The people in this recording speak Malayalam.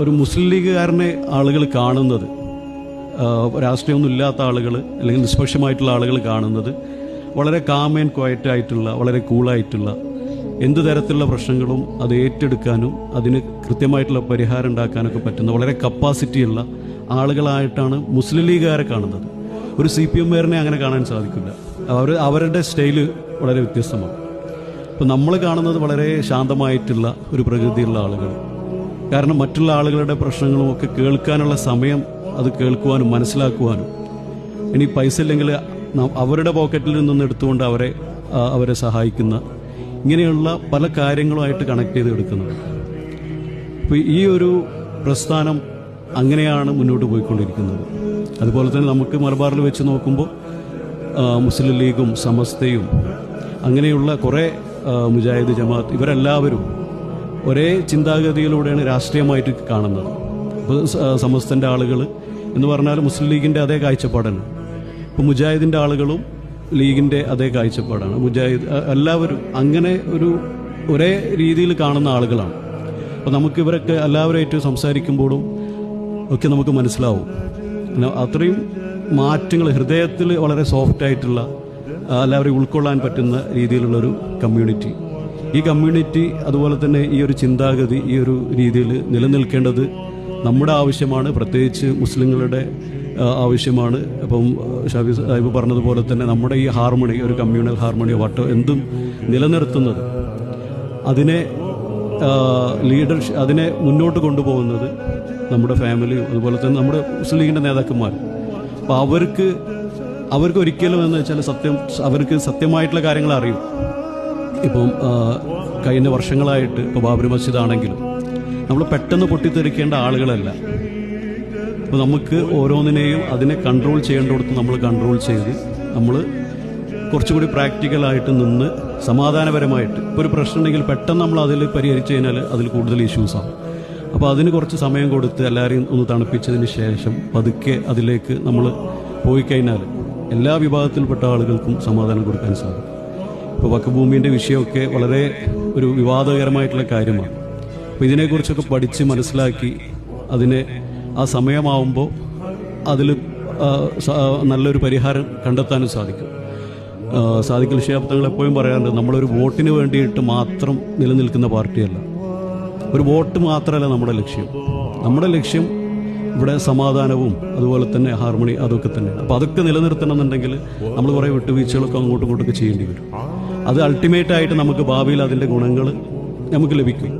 ഒരു മുസ്ലിം ലീഗുകാരനെ ആളുകൾ കാണുന്നത്, രാഷ്ട്രീയമൊന്നും ഇല്ലാത്ത ആളുകൾ അല്ലെങ്കിൽ നിഷ്പക്ഷമായിട്ടുള്ള ആളുകൾ കാണുന്നത് വളരെ കാം ആൻഡ് ക്വയറ്റ് ആയിട്ടുള്ള, വളരെ കൂളായിട്ടുള്ള, എന്ത് തരത്തിലുള്ള പ്രശ്നങ്ങളും അത് ഏറ്റെടുക്കാനും അതിന് കൃത്യമായിട്ടുള്ള പരിഹാരം ഉണ്ടാക്കാനൊക്കെ പറ്റുന്ന വളരെ കപ്പാസിറ്റിയുള്ള ആളുകളായിട്ടാണ് മുസ്ലിം ലീഗുകാരെ കാണുന്നത്. ഒരു CPM-കാരനെ അങ്ങനെ കാണാൻ സാധിക്കില്ല. അവരുടെ സ്റ്റൈല് വളരെ വ്യത്യസ്തമാണ്. ഇപ്പം നമ്മൾ കാണുന്നത് വളരെ ശാന്തമായിട്ടുള്ള ഒരു പ്രകൃതിയുള്ള ആളുകൾ. കാരണം മറ്റുള്ള ആളുകളുടെ പ്രശ്നങ്ങളും ഒക്കെ കേൾക്കാനുള്ള സമയം, അത് കേൾക്കുവാനും മനസ്സിലാക്കുവാനും, ഇനി പൈസ ഇല്ലെങ്കിൽ അവരുടെ പോക്കറ്റിൽ നിന്നും എടുത്തുകൊണ്ട് അവരെ സഹായിക്കുന്ന, ഇങ്ങനെയുള്ള പല കാര്യങ്ങളുമായിട്ട് കണക്ട് ചെയ്ത് എടുക്കുന്നത്. അപ്പോൾ ഈ ഒരു പ്രസ്ഥാനം അങ്ങനെയാണ് മുന്നോട്ട് പോയിക്കൊണ്ടിരിക്കുന്നത്. അതുപോലെ തന്നെ നമുക്ക് മലബാറിൽ വെച്ച് നോക്കുമ്പോൾ മുസ്ലിം ലീഗും സമസ്തയും അങ്ങനെയുള്ള കുറേ മുജാഹിദ് ജമാഅത്ത് ഇവരെല്ലാവരും ഒരേ ചിന്താഗതിയിലൂടെയാണ് രാഷ്ട്രീയമായിട്ട് കാണുന്നത്. ഇപ്പോൾ സമസ്തൻ്റെ ആളുകൾ എന്ന് പറഞ്ഞാൽ മുസ്ലിം ലീഗിൻ്റെ അതേ കാഴ്ചപ്പാടാണ്. ഇപ്പോൾ മുജാഹിദിൻ്റെ ആളുകളും ലീഗിൻ്റെ അതേ കാഴ്ചപ്പാടാണ്. മുജാഹിദ് എല്ലാവരും അങ്ങനെ ഒരേ രീതിയിൽ കാണുന്ന ആളുകളാണ്. അപ്പോൾ നമുക്ക് ഇവരൊക്കെ എല്ലാവരുമായിട്ട് സംസാരിക്കുമ്പോഴും ഒക്കെ നമുക്ക് മനസ്സിലാവും അത്രയും മാറ്റങ്ങൾ, ഹൃദയത്തിൽ വളരെ സോഫ്റ്റായിട്ടുള്ള, എല്ലാവരെയും ഉൾക്കൊള്ളാൻ പറ്റുന്ന രീതിയിലുള്ളൊരു കമ്മ്യൂണിറ്റി. ഈ കമ്മ്യൂണിറ്റി അതുപോലെ തന്നെ ഈ ഒരു ചിന്താഗതി ഈ ഒരു രീതിയിൽ നിലനിൽക്കേണ്ടത് നമ്മുടെ ആവശ്യമാണ്, പ്രത്യേകിച്ച് മുസ്ലിങ്ങളുടെ ആവശ്യമാണ്. അപ്പം ഷാഫി സാഹിബ് പറഞ്ഞതുപോലെ തന്നെ നമ്മുടെ ഈ ഹാർമണി, ഒരു കമ്മ്യൂണൽ ഹാർമണിയോ വട്ടോ എന്തും നിലനിർത്തുന്നത്, അതിനെ അതിനെ മുന്നോട്ട് കൊണ്ടുപോകുന്നത് നമ്മുടെ ഫാമിലിയും അതുപോലെ തന്നെ നമ്മുടെ മുസ്ലിം ലീഗിൻ്റെ നേതാക്കന്മാരും. അപ്പോൾ അവർക്ക് ഒരിക്കലും എന്ന് വെച്ചാൽ അവർക്ക് സത്യമായിട്ടുള്ള കാര്യങ്ങൾ അറിയും. ഇപ്പം കഴിഞ്ഞ വർഷങ്ങളായിട്ട് ഇപ്പോൾ ബാബരി മസ്ജിദ് ആണെങ്കിലും നമ്മൾ പെട്ടെന്ന് പൊട്ടിത്തെറിക്കേണ്ട ആളുകളല്ല. അപ്പോൾ നമുക്ക് ഓരോന്നിനെയും അതിനെ കൺട്രോൾ ചെയ്യേണ്ടിടത്ത് നമ്മൾ കൺട്രോൾ ചെയ്ത് നമ്മൾ കുറച്ചുകൂടി പ്രാക്ടിക്കലായിട്ട് നിന്ന് സമാധാനപരമായിട്ട്, ഇപ്പോൾ ഒരു പ്രശ്നം ഉണ്ടെങ്കിൽ പെട്ടെന്ന് നമ്മൾ അതിൽ പരിഹരിച്ചു കഴിഞ്ഞാൽ അതിൽ കൂടുതൽ ഇഷ്യൂസാണ്. അപ്പോൾ അതിന് കുറച്ച് സമയം കൊടുത്ത് എല്ലാവരെയും ഒന്ന് തണുപ്പിച്ചതിന് ശേഷം പതുക്കെ അതിലേക്ക് നമ്മൾ പോയി കഴിഞ്ഞാൽ എല്ലാ വിഭാഗത്തിൽപ്പെട്ട ആളുകൾക്കും സമാധാനം കൊടുക്കാൻ സാധിക്കും. ഇപ്പോൾ വഖഫ് ഭൂമിൻ്റെ വിഷയമൊക്കെ വളരെ ഒരു വിവാദകരമായിട്ടുള്ള കാര്യമാണ്. അപ്പോൾ ഇതിനെക്കുറിച്ചൊക്കെ പഠിച്ച് മനസ്സിലാക്കി അതിനെ ആ സമയമാവുമ്പോൾ അതിൽ നല്ലൊരു പരിഹാരം കണ്ടെത്താനും സാധിക്കും. സാദിഖ് ശിഹാബ് തങ്ങൾ എപ്പോഴും പറയാറുണ്ട്, നമ്മളൊരു വോട്ടിന് വേണ്ടിയിട്ട് മാത്രം നിലനിൽക്കുന്ന പാർട്ടിയല്ല, ഒരു വോട്ട് മാത്രമല്ല നമ്മുടെ ലക്ഷ്യം. നമ്മുടെ ലക്ഷ്യം ഇവിടെ സമാധാനവും അതുപോലെ തന്നെ ഹാർമണി അതൊക്കെ തന്നെയാണ്. അപ്പോൾ അതൊക്കെ നിലനിർത്തണമെന്നുണ്ടെങ്കിൽ നമ്മൾ കുറേ വിട്ടുവീഴ്ചകളൊക്കെ അങ്ങോട്ടും ഇങ്ങോട്ടൊക്കെ ചെയ്യേണ്ടി വരും. അത് അൾട്ടിമേറ്റായിട്ട് നമുക്ക് ഭാവിയിൽ അതിൻ്റെ ഗുണങ്ങൾ നമുക്ക് ലഭിക്കും.